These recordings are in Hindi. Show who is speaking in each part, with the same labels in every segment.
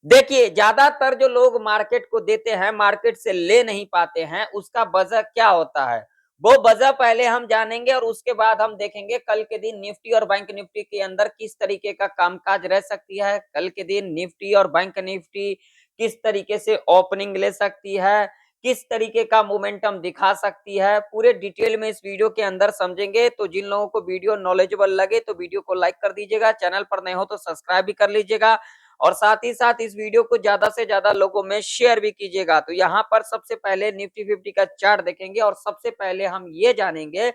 Speaker 1: देखिए, ज्यादातर जो लोग मार्केट को देते हैं, मार्केट से ले नहीं पाते हैं, उसका वजह क्या होता है? वो वजह पहले हम जानेंगे और उसके बाद हम देखेंगे कल के दिन निफ्टी और बैंक निफ्टी के अंदर किस तरीके का कामकाज रह सकती है। कल के दिन निफ्टी और बैंक निफ्टी किस तरीके से ओपनिंग ले सकती है, किस तरीके का मोमेंटम दिखा सकती है, पूरे डिटेल में इस वीडियो के अंदर समझेंगे। तो जिन लोगों को वीडियो नॉलेजेबल लगे तो वीडियो को लाइक कर दीजिएगा, चैनल पर नए हो तो सब्सक्राइब भी कर लीजिएगा और साथ ही साथ इस वीडियो को ज्यादा से ज्यादा लोगों में शेयर भी कीजिएगा। तो यहाँ पर सबसे पहले निफ्टी फिफ्टी का चार्ट देखेंगे और सबसे पहले हम ये जानेंगे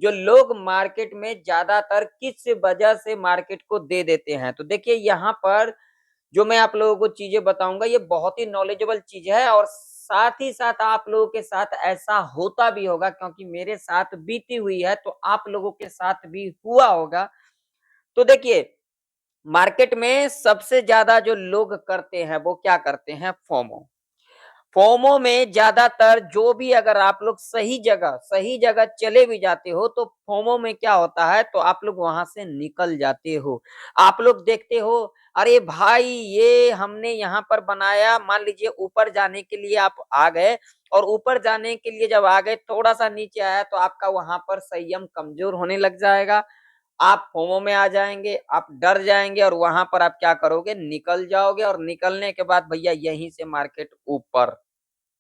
Speaker 1: जो लोग मार्केट में ज्यादातर किस वजह से मार्केट को दे देते हैं। तो देखिए यहाँ पर जो मैं आप लोगों को चीजें बताऊंगा ये बहुत ही नॉलेजेबल चीज है और साथ ही साथ आप लोगों के साथ ऐसा होता भी होगा क्योंकि मेरे साथ बीती हुई है तो आप लोगों के साथ भी हुआ होगा। तो देखिए मार्केट में सबसे ज्यादा जो लोग करते हैं वो क्या करते हैं? फोमो। फोमो में ज्यादातर जो भी अगर आप लोग सही जगह चले भी जाते हो तो फोमो में क्या होता है तो आप लोग वहां से निकल जाते हो। आप लोग देखते हो अरे भाई ये हमने यहाँ पर बनाया, मान लीजिए ऊपर जाने के लिए आप आ गए और ऊपर जाने के लिए जब आ गए थोड़ा सा नीचे आया तो आपका वहां पर संयम कमजोर होने लग जाएगा। आप फोमो में आ जाएंगे, आप डर जाएंगे और वहां पर आप क्या करोगे? निकल जाओगे और निकलने के बाद भैया यहीं से मार्केट ऊपर।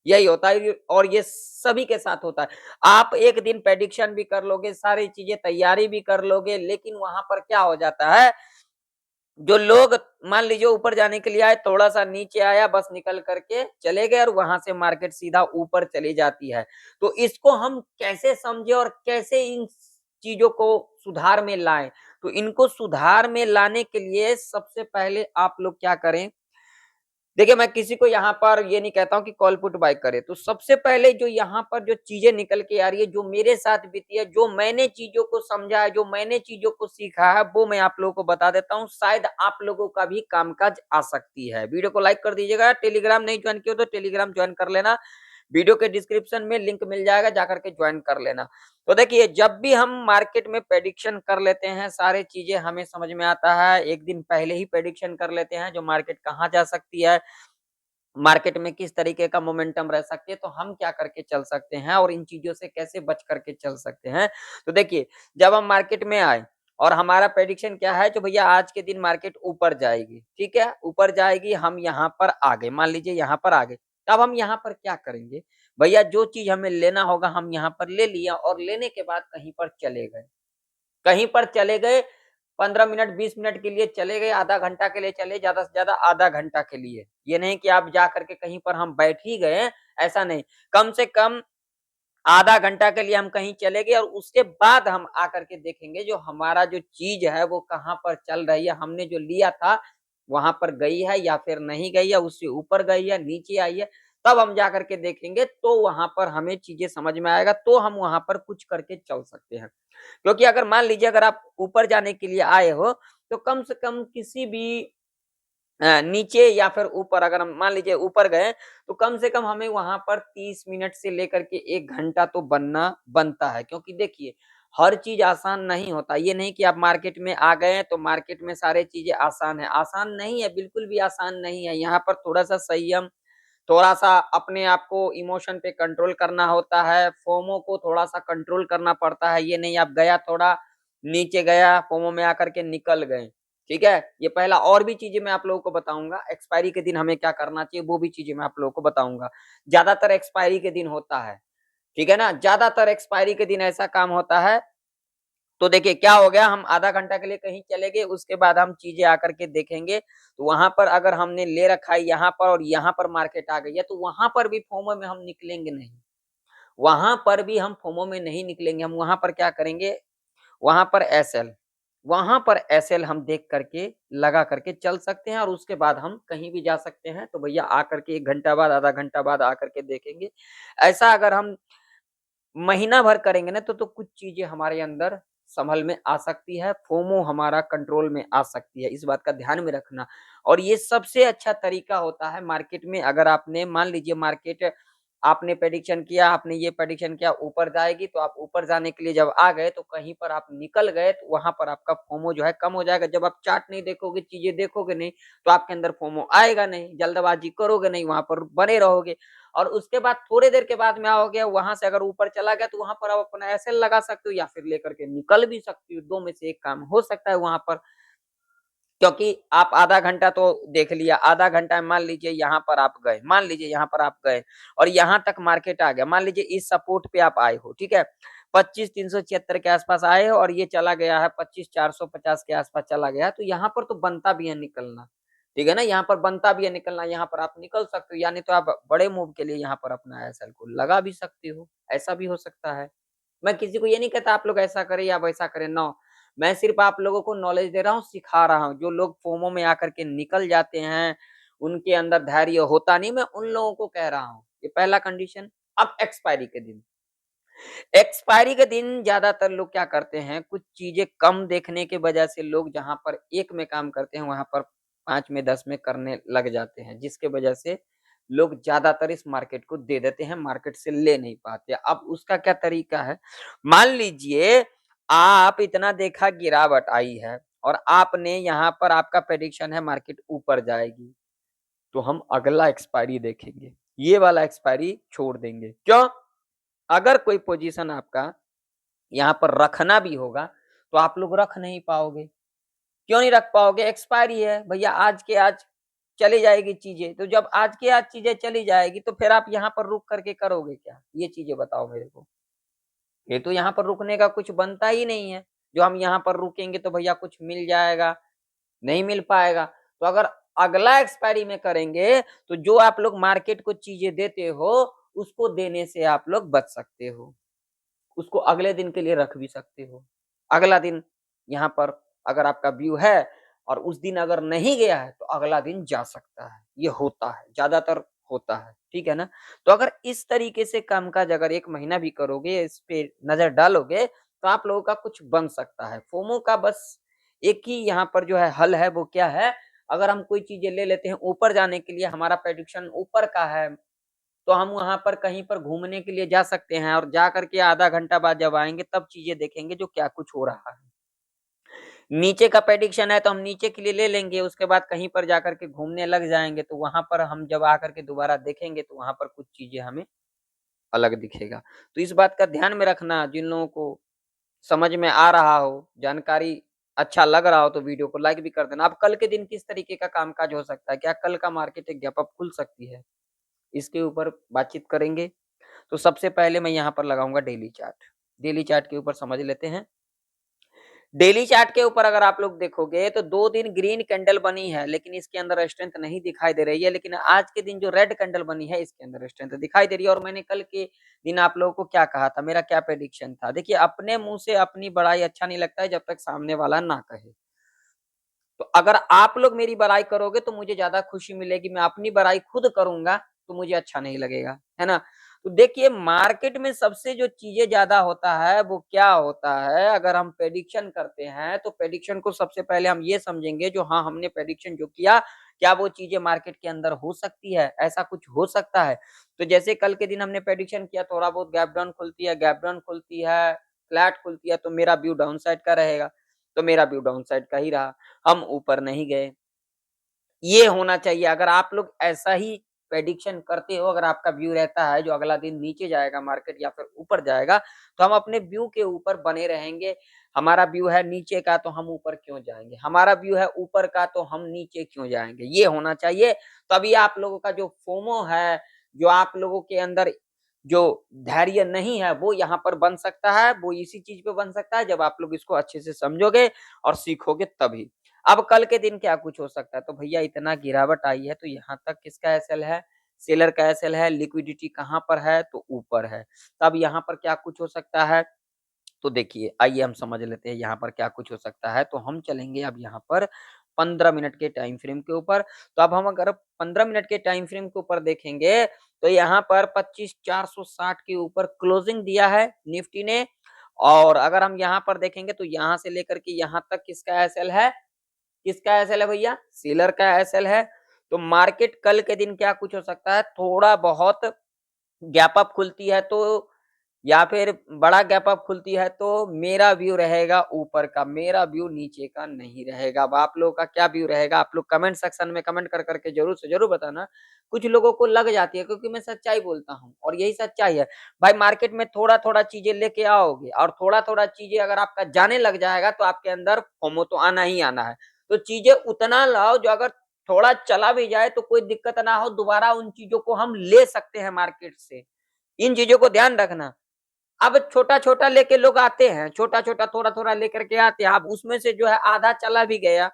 Speaker 1: यही होता है और ये सभी के साथ होता है। आप एक दिन प्रेडिक्शन भी कर लोगे, सारी चीजें तैयारी भी कर लोगे, लेकिन वहां पर क्या हो जाता है जो लोग मान लीजिए ऊपर जाने के लिए आए, थोड़ा सा नीचे आया, बस निकल करके चले गए और वहां से मार्केट सीधा ऊपर चली जाती है। तो इसको हम कैसे समझे और कैसे इन चीजों को सुधार में लाएं? तो इनको सुधार में लाने के लिए सबसे पहले आप लोग क्या करें? देखिए, मैं किसी को यहाँ पर ये नहीं कहता हूँ कि कॉल पुट बाय करे। तो सबसे पहले जो यहाँ पर जो चीज़ें निकल के आ रही है, जो मेरे साथ बीती है, जो मैंने चीज़ों को समझा है, जो मैंने चीज़ों को सीखा है, वो मैं आप लोगों को बता देता हूँ। शायद आप लोगों का भी कामकाज आ सकती है। वीडियो को लाइक कर दीजिएगा। टेलीग्राम नहीं जॉइन किया तो टेलीग्राम जॉइन कर लेना। वीडियो के डिस्क्रिप्शन में लिंक मिल जाएगा, जाकर के ज्वाइन कर लेना। तो देखिए जब भी हम मार्केट में प्रेडिक्शन कर लेते हैं, सारी चीजें हमें समझ में आता है। एक दिन पहले ही प्रेडिक्शन कर लेते हैं जो मार्केट कहाँ जा सकती है, मार्केट में किस तरीके का मोमेंटम रह सकती है, तो हम क्या करके चल सकते हैं और इन चीजों से कैसे बच करके चल सकते हैं। तो देखिए जब हम मार्केट में आए और हमारा प्रेडिक्शन क्या है, जो भैया आज के दिन मार्केट ऊपर जाएगी, ठीक है, ऊपर जाएगी, हम यहाँ पर आ गए, मान लीजिए यहाँ पर आ गए। अब हम यहाँ पर क्या करेंगे? भैया जो चीज हमें लेना होगा हम यहाँ पर ले लिया और लेने के बाद कहीं पर चले गए, कहीं पर चले गए, 15 मिनट 20 मिनट के लिए चले गए, आधा घंटा के लिए चले, ज़्यादा से ज़्यादा आधा घंटा के लिए। ये नहीं कि आप जा कर के कहीं पर हम बैठ ही गए, ऐसा नहीं। कम से कम आधा घंटा के लिए हम कहीं चले गए और उसके बाद हम आकर के देखेंगे जो हमारा जो चीज़ है वो कहाँ पर चल रही है, हमने जो लिया था वहाँ पर गई है या फिर नहीं गई है, उससे ऊपर गई है, नीचे आई है, तब हम जा कर के देखेंगे तो वहाँ पर हमें चीज़ें समझ में आएगा, तो हम वहाँ पर कुछ करके चल सकते हैं। क्योंकि अगर मान लीजिए अगर आप ऊपर जाने के लिए आए हो, तो कम से कम किसी भी नीचे या फिर ऊपर अगर हम मान लीजिए ऊपर गए, तो कम से कम हमें वहाँ पर 30 मिनट से लेकर के 1 घंटा तो बनना बनता है। क्योंकि देखिए, हर चीज़ आसान नहीं होता। ये नहीं कि आप मार्केट में आ गए हैं, तो मार्केट में सारी चीज़ें आसान है। आसान नहीं है, बिल्कुल भी आसान नहीं है। यहाँ पर थोड़ा-सा संयम, थोड़ा-सा अपने आप को इमोशन पे कंट्रोल करना होता है, फोमो को थोड़ा-सा कंट्रोल करना पड़ता है। ये नहीं आप गया थोड़ा, नीचे गया, फोमो में आकर के निकल गए, ठीक है? ये पहला और भी चीज़ें मैं आप लोगों को बताऊँगा, एक्सपायरी के दिन हमें क्या करना चाहिए, वो भी चीज़ें मैं आप लोगों को बताऊँगा। ज़्यादातर एक्सपायरी के दिन होता है, ठीक है ना? ज़्यादातर एक्सपायरी के दिन ऐसा काम होता है तो देखिए क्या हो गया, हम आधा घंटा के लिए कहीं चले गए, उसके बाद हम चीज़ें आकर के देखेंगे, तो वहाँ पर अगर हमने ले रखा है यहाँ पर और यहाँ पर मार्केट आ गई है, तो वहाँ पर भी फोमो में हम निकलेंगे नहीं। वहाँ पर भी हम फोमो में नहीं निकलेंगे, हम वहाँ पर क्या करेंगे, वहाँ पर एसएल, वहाँ पर एसएल हम देख करके, लगा करके चल सकते हैं और उसके बाद हम कहीं भी जा सकते हैं। तो भैया आकर के 1 घंटा बाद, आधा घंटा बाद आकर के देखेंगे। ऐसा अगर हम महीना भर करेंगे ना तो कुछ चीज़ें हमारे अंदर संभल में आ सकती है, फोमो हमारा कंट्रोल में आ सकती है, इस बात का ध्यान में रखना। और ये सबसे अच्छा तरीका होता है मार्केट में, अगर आपने मान लीजिए मार्केट आपने प्रेडिक्शन किया, आपने ये प्रेडिक्शन किया ऊपर जाएगी, तो आप ऊपर जाने के लिए जब आ गए तो कहीं पर आप निकल गए तो वहाँ पर आपका फोमो जो है कम हो जाएगा। जब आप चार्ट नहीं देखोगे, चीज़ें देखोगे नहीं, तो आपके अंदर फोमो आएगा नहीं, जल्दबाजी करोगे नहीं, वहाँ पर बने रहोगे और उसके बाद थोड़ी देर के बाद में आओगे, वहाँ से अगर ऊपर चला गया तो वहाँ पर आप अपना एसएल लगा सकते हो या फिर लेकर के निकल भी सकते हो, 2 में से 1 काम हो सकता है वहाँ पर। क्योंकि आप आधा घंटा तो देख लिया, आधा घंटा मान लीजिए यहाँ पर आप गए, मान लीजिए यहाँ पर आप गए और यहाँ तक मार्केट आ गया, मान लीजिए इस सपोर्ट पे आप आए हो, ठीक है? 25,376 के आसपास आए हो और ये चला गया है 25,450 के आसपास चला गया है, तो यहाँ पर तो बनता भी है निकलना, ठीक है ना? यहाँ पर बनता भी है निकलना, यहाँ पर आप निकल सकते हो, यानी तो आप बड़े मूव के लिए यहाँ पर अपना एसएल को लगा भी सकते हो, ऐसा भी हो सकता है। मैं किसी को ये नहीं कहता आप लोग ऐसा करें या वैसा करें, नो। मैं सिर्फ आप लोगों को नॉलेज दे रहा हूँ, सिखा रहा हूँ। जो लोग फोमो में आकर के निकल जाते हैं, उनके अंदर धैर्य होता नहीं, मैं उन लोगों को कह रहा हूँ। ये पहला कंडीशन। अब एक्सपायरी के दिन। एक्सपायरी के दिन ज्यादातर लोग क्या करते हैं, कुछ चीजें कम देखने की वजह से लोग जहाँ पर 1 में काम करते हैं, वहाँ पर 5 में 10 में करने लग जाते हैं, जिसके वजह से लोग ज्यादातर इस मार्केट को दे देते हैं, मार्केट से ले नहीं पाते। अब उसका क्या तरीका है, मान लीजिए आप इतना देखा गिरावट आई है और आपने यहाँ पर आपका प्रेडिक्शन है मार्केट ऊपर जाएगी, तो हम अगला एक्सपायरी देखेंगे, ये वाला एक्सपायरी छोड़ देंगे। क्यों? अगर कोई पोजीशन आपका यहाँ पर रखना भी होगा, तो आप लोग रख नहीं पाओगे। क्यों नहीं रख पाओगे? एक्सपायरी है, भैया आज के आज चली जाएगी चीज़ें, तो जब आज की आज चीज़ें चली जाएगी, तो फिर आप यहाँ पर रुक करके करोगे क्या? ये चीज़ें बताओ मेरे को। ये तो यहाँ पर रुकने का कुछ बनता ही नहीं है। जो हम यहाँ पर रुकेंगे तो भैया कुछ मिल जाएगा, नहीं मिल पाएगा। तो अगर अगला एक्सपायरी में करेंगे, तो जो आप लोग मार्केट को चीज़ें देते हो, उसको देने से आप लोग बच सकते हो। उसको अगले दिन के लिए रख भी सकते हो। अगला दिन यहाँ पर अगर आपका व्यू है और उस दिन अगर नहीं गया है, तो अगला दिन जा सकता है। ये होता है, ज़्यादातर होता है, ठीक है ना? तो अगर इस तरीके से कामकाज अगर 1 महीना भी करोगे, इस पे नज़र डालोगे, तो आप लोगों का कुछ बन सकता है। फोमो का बस एक ही यहाँ पर जो है हल है, वो क्या है? अगर हम कोई चीज़ें ले लेते हैं ऊपर जाने के लिए, हमारा प्रेडिक्शन ऊपर का है, तो हम वहाँ पर कहीं पर घूमने के लिए जा सकते हैं और जा कर के आधा घंटा बाद जब आएँगे तब चीज़ें देखेंगे जो क्या कुछ हो रहा है। नीचे का प्रेडिक्शन है तो हम नीचे के लिए ले लेंगे, उसके बाद कहीं पर जाकर के घूमने लग जाएँगे, तो वहाँ पर हम जब आकर के दोबारा देखेंगे तो वहाँ पर कुछ चीज़ें हमें अलग दिखेगा। तो इस बात का ध्यान में रखना, जिन लोगों को समझ में आ रहा हो, जानकारी अच्छा लग रहा हो तो वीडियो को लाइक भी कर देना। अब कल के दिन किस तरीके का कामकाज हो सकता है? क्या कल का मार्केट एक गैप अप खुल सकती है? इसके ऊपर बातचीत करेंगे। तो सबसे पहले मैं यहाँ पर लगाऊँगा डेली चार्ट। डेली चार्ट के ऊपर समझ लेते हैं। डेली चार्ट के ऊपर अगर आप लोग देखोगे तो 2 दिन ग्रीन कैंडल बनी है, लेकिन इसके अंदर स्ट्रेंथ नहीं दिखाई दे रही है। लेकिन आज के दिन जो रेड कैंडल बनी है, इसके अंदर स्ट्रेंथ दिखाई दे रही है और मैंने कल के दिन आप लोगों को क्या कहा था, मेरा क्या प्रेडिक्शन था। देखिए, अपने मुँह से अपनी बड़ाई अच्छा नहीं लगता है जब तक सामने वाला ना कहे। तो अगर आप लोग मेरी बड़ाई करोगे तो मुझे ज़्यादा खुशी मिलेगी, मैं अपनी बड़ाई खुद करूँगा तो मुझे अच्छा नहीं लगेगा, है ना? तो देखिए, मार्केट में सबसे जो चीज़ें ज़्यादा होता है वो क्या होता है, अगर हम प्रेडिक्शन करते हैं तो प्रेडिक्शन को सबसे पहले हम ये समझेंगे जो हाँ, हमने प्रेडिक्शन जो किया, क्या वो चीज़ें मार्केट के अंदर हो सकती है? ऐसा कुछ हो सकता है? तो जैसे कल के दिन हमने प्रेडिक्शन किया थोड़ा बहुत गैप डाउन खुलती है, फ्लैट खुलती है तो मेरा व्यू डाउन साइड का रहेगा, तो मेरा व्यू डाउन साइड का ही रहा। हम ऊपर नहीं गए। ये होना चाहिए, अगर आप लोग ऐसा ही प्रेडिक्शन करते हो, अगर आपका व्यू रहता है जो अगला दिन नीचे जाएगा मार्केट या फिर ऊपर जाएगा, तो हम अपने व्यू के ऊपर बने रहेंगे। हमारा व्यू है नीचे का तो हम ऊपर क्यों जाएँगे? हमारा व्यू है ऊपर का तो हम नीचे क्यों जाएँगे? ये होना चाहिए, तभी आप लोगों का जो फोमो है, जो आप लोगों के अंदर जो धैर्य नहीं है, वो यहाँ पर बन सकता है, वो इसी चीज़ पे बन सकता है जब आप लोग इसको अच्छे से समझोगे और सीखोगे तभी। अब कल के दिन क्या कुछ हो सकता है? तो भैया इतना गिरावट आई है तो यहाँ तक किसका एसएल है? सेलर का एसएल है, लिक्विडिटी कहाँ पर है? तो ऊपर है। तब यहाँ पर क्या कुछ हो सकता है? तो देखिए, आइए हम समझ लेते हैं यहाँ पर क्या कुछ हो सकता है। तो हम चलेंगे अब यहाँ पर 15 मिनट के टाइम फ्रेम के ऊपर। तो अब हम अगर 15 मिनट के टाइम फ्रेम के ऊपर देखेंगे, तो यहाँ पर 25,460 के ऊपर क्लोजिंग दिया है निफ्टी ने और अगर हम यहाँ पर देखेंगे तो यहाँ से लेकर के यहाँ तक किसका एसएल है? किसका एसएल है भैया? सेलर का एसएल है। तो मार्केट कल के दिन क्या कुछ हो सकता है? थोड़ा बहुत गैप अप खुलती है तो या फिर बड़ा गैप अप खुलती है तो मेरा व्यू रहेगा ऊपर का, मेरा व्यू नीचे का नहीं रहेगा। अब आप लोगों का क्या व्यू रहेगा? आप लोग कमेंट सेक्शन में कमेंट कर कर के ज़रूर से ज़रूर बताना। कुछ लोगों को लग जाती है क्योंकि मैं सच्चाई बोलता हूँ और यही सच्चाई है। भाई मार्केट में थोड़ा-थोड़ा चीज़ें लेके आओगे और थोड़ा-थोड़ा चीज़ें अगर आपका जाने लग जाएगा तो आपके अंदर फोमो तो आना ही आना है। तो चीज़ें उतना लाओ जो अगर थोड़ा चला भी जाए तो कोई दिक्कत ना हो, दोबारा उन चीज़ों को हम ले सकते हैं मार्केट से। इन चीज़ों को ध्यान रखना। अब छोटा-छोटा लेके लोग आते हैं, छोटा-छोटा, थोड़ा-थोड़ा लेकर के आते हैं। अब उसमें से जो है आधा चला भी गया,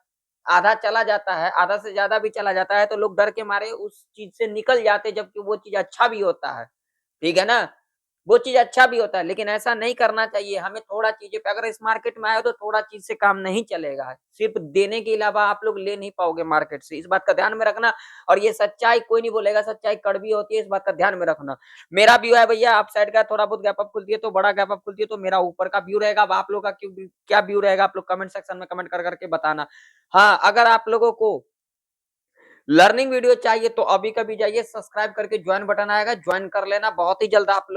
Speaker 1: आधा चला जाता है, आधा से ज़्यादा भी चला जाता है, तो लोग डर के मारे उस चीज़ से निकल जाते हैं, जबकि वो चीज़ अच्छा भी होता है। ठीक है ना? वो चीज़ अच्छा भी होता है, लेकिन ऐसा नहीं करना चाहिए। हमें थोड़ा चीज़ें पे अगर इस मार्केट में आए हो तो थोड़ा चीज़ से काम नहीं चलेगा। सिर्फ़ देने के अलावा आप लोग ले नहीं पाओगे मार्केट से। इस बात का ध्यान में रखना और ये सच्चाई कोई नहीं बोलेगा, सच्चाई कड़वी होती है, इस बात का ध्यान में रखना। मेरा व्यू है भैया अप साइड का थोड़ा बहुत गैप अप खुलती है तो बड़ा गैप अप खुलती है तो मेरा ऊपर का व्यू रहेगा। अब आप लोगों का क्या व्यू रहेगा आप लोग कमेंट सेक्शन में कमेंट कर कर के बताना। हाँ, अगर आप लोगों को लर्निंग वीडियो चाहिए तो अभी कभी जाइए सब्सक्राइब करके ज्वाइन बटन आएगा, ज्वाइन कर लेना। बहुत ही जल्द आप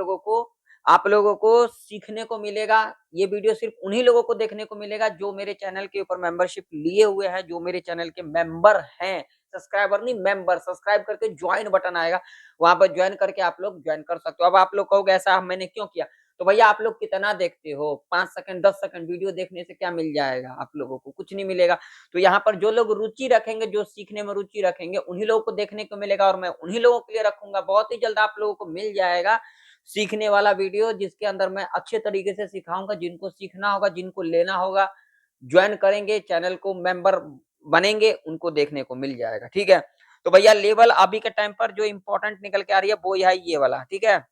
Speaker 1: लोगों को सीखने को मिलेगा। ये वीडियो सिर्फ़ उन्हीं लोगों को देखने को मिलेगा जो मेरे चैनल के ऊपर मेंबरशिप लिए हुए हैं, जो मेरे चैनल के मेंबर हैं। सब्सक्राइबर नहीं मेंबर, सब्सक्राइब करके ज्वाइन बटन आएगा, वहाँ पर ज्वाइन करके आप लोग ज्वाइन कर सकते हो। अब आप लोग कहोगे ऐसा मैंने क्यों किया? तो भैया आप लोग कितना देखते हो? 5 सेकंड, 10 सेकंड वीडियो देखने से क्या मिल जाएगा आप लोगों को? कुछ नहीं मिलेगा। तो यहाँ पर जो लोग रुचि रखेंगे, जो सीखने में रुचि रखेंगे, उन्हीं लोगों को देखने को मिलेगा और मैं उन्हीं लोगों के लिए रखूँगा। बहुत ही जल्द आप लोगों को मिल जाएगा सीखने वाला वीडियो जिसके अंदर मैं अच्छे तरीके से सिखाऊँगा, जिनको सीखना होगा, जिनको लेना होगा, जॉइन करेंगे, चैनल को मेंबर बनेंगे, उनको देखने को मिल जाएगा, ठीक है? तो भैया लेवल अभी के टाइम पर जो इम्पोर्टेंट निकल के आ रही है, वो है ये वाला, ठीक है?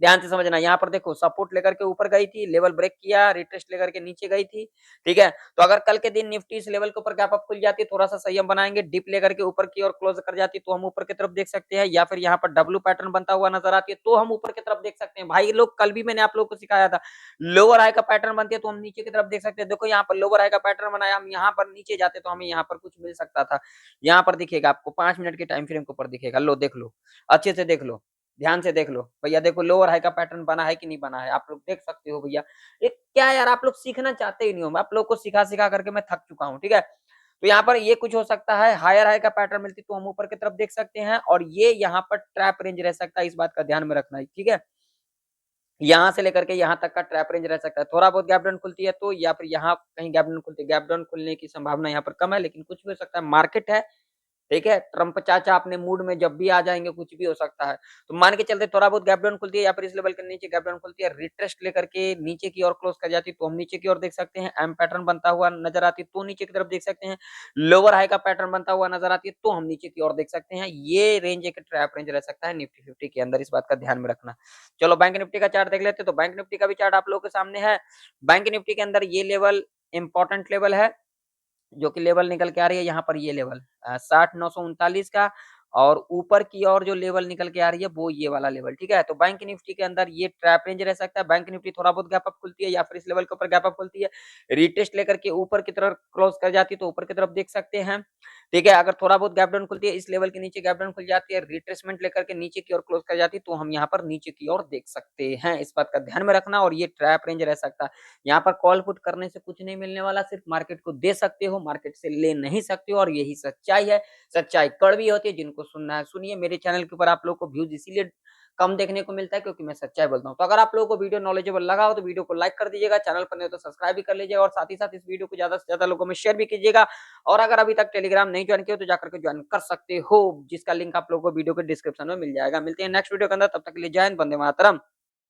Speaker 1: ध्यान से समझना यहाँ पर देखो सपोर्ट लेकर के ऊपर गई थी, लेवल ब्रेक किया, रिटेस्ट लेकर के नीचे गई थी, ठीक है? तो अगर कल के दिन निफ्टी इस लेवल के ऊपर गैप अप खुल जाती है, थोड़ा-सा संयम बनाएँगे, डिप लेकर के ऊपर की ओर क्लोज़ कर जाती है, तो हम ऊपर की तरफ देख सकते हैं या फिर यहाँ पर डब्ल्यू पैटर्न बनता हुआ नज़र आती है, तो हम ऊपर की तरफ देख सकते हैं। भाई लोग कल भी मैंने आप लोगों को सिखाया था, लोअर हाई का पैटर्न बनती है, तो हम नीचे की तरफ देख सकते हैं। देखो यहाँ पर लोअर हाई का पैटर्न बनाया, हम यहाँ पर नीचे जाते तो हमें यहाँ पर कुछ मिल सकता था। यहाँ पर दिखेगा आपको 5 मिनट के टाइम फ्रेम के ऊपर दिखेगा, लो देख लो, अच्छे से देख लो। ध्यान से देख लो। भैया देखो लोअर हाई का पैटर्न बना है कि नहीं बना है, आप लोग देख सकते हो भैया। ये क्या है यार आप लोग सीखना चाहते ही नहीं हो। आप लोग को सिखा-सिखा करके मैं थक चुका हूँ, ठीक है? तो यहाँ पर ये कुछ हो सकता है, हायर हाई का पैटर्न मिलती तो हम ऊपर की तरफ देख सकते हैं और ये यहाँ पर ट्रैप रेंज रह सकता है, इस बात का ध्यान में रखना है, ठीक है? यहाँ से लेकर के यहाँ तक का ट्रैप रेंज रह सकता है। थोड़ा बहुत गैप डाउन खुलती है तो या फिर यहाँ कहीं गैप डाउन खुलती है। गैप डाउन खुलने की संभावना यहाँ पर कम है, लेकिन कुछ भी हो सकता है। मार्केट है, ठीक है? ट्रम्प चाचा अपने मूड में जब भी आ जाएँगे, कुछ भी हो सकता है। तो मान के चलते थोड़ा बहुत गैप डाउन खुलती है या फिर इस लेवल के नीचे गैप डाउन खुलती है, रिट्रेस्ट लेकर के नीचे की ओर क्लोज़ कर जाती है, तो हम नीचे की ओर देख सकते हैं। एम पैटर्न बनता हुआ नज़र आती है, तो नीचे की तरफ देख सकते हैं। लोअर हाई का पैटर्न बनता हुआ नज़र आती है, तो हम नीचे की ओर देख सकते हैं। ये रेंज एक ट्रैप रेंज रह सकता है निफ्टी 50 के अंदर, इस बात का ध्यान में रखना। चलो बैंक निफ्टी का चार्ट देख लेते हैं, तो बैंक निफ्टी का भी चार्ट आप लोगों के सामने है। बैंक निफ्टी के अंदर ये लेवल इम्पोर्टेंट लेवल है। जो कि लेवल निकल के आ रही है यहाँ पर ये लेवल 60,939 का और ऊपर की ओर जो लेवल निकल के आ रही है वो ये वाला लेवल, ठीक है? तो बैंक निफ्टी के अंदर ये ट्रैप रेंज रह सकता है। बैंक निफ्टी थोड़ा बहुत गैप अप खुलती है या फिर इस लेवल के ऊपर गैप अप खुलती है, रीटेस्ट लेकर के ऊपर की तरफ क्रॉस कर जाती है तो ऊपर की तरफ देख सकते हैं, ठीक है? अगर थोड़ा बहुत गैप डाउन खुलती है, इस लेवल के नीचे गैप डाउन खुल जाती है, रिट्रेसमेंट लेकर के नीचे की ओर क्लोज कर जाती है, तो हम यहाँ पर नीचे की ओर देख सकते हैं। इस बात का ध्यान में रखना और ये ट्रैप रेंज रह सकता है। यहाँ पर कॉल पुट करने से कुछ नहीं मिलने वाला, सिर्फ मार्केट को दे सकते हो, मार्केट से ले नहीं सकते हो और यही सच्चाई है। सच्चाई कड़वी होती है, जिनको सुनना है सुनिए। मेरे चैनल के ऊपर आप लोगों को व्यूज़ इसीलिए कम देखने को मिलता है क्योंकि मैं सच्चाई बोलता हूँ। तो अगर आप लोगों को वीडियो नॉलेजेबल लगा हो तो वीडियो को लाइक कर दीजिएगा, चैनल पर नए हो तो सब्सक्राइब भी कर लीजिएगा और साथ ही साथ इस वीडियो को ज़्यादा से ज़्यादा लोगों में शेयर भी कीजिएगा। और अगर अभी तक टेलीग्राम नहीं ज्वाइन किया हो तो जाकर के ज्वाइन कर सकते हो, जिसका लिंक आप लोगों को वीडियो के डिस्क्रिप्शन में मिल जाएगा। मिलते हैं नेक्स्ट वीडियो के अंदर, तब तक के लिए जय हिंद, वंदे मातरम।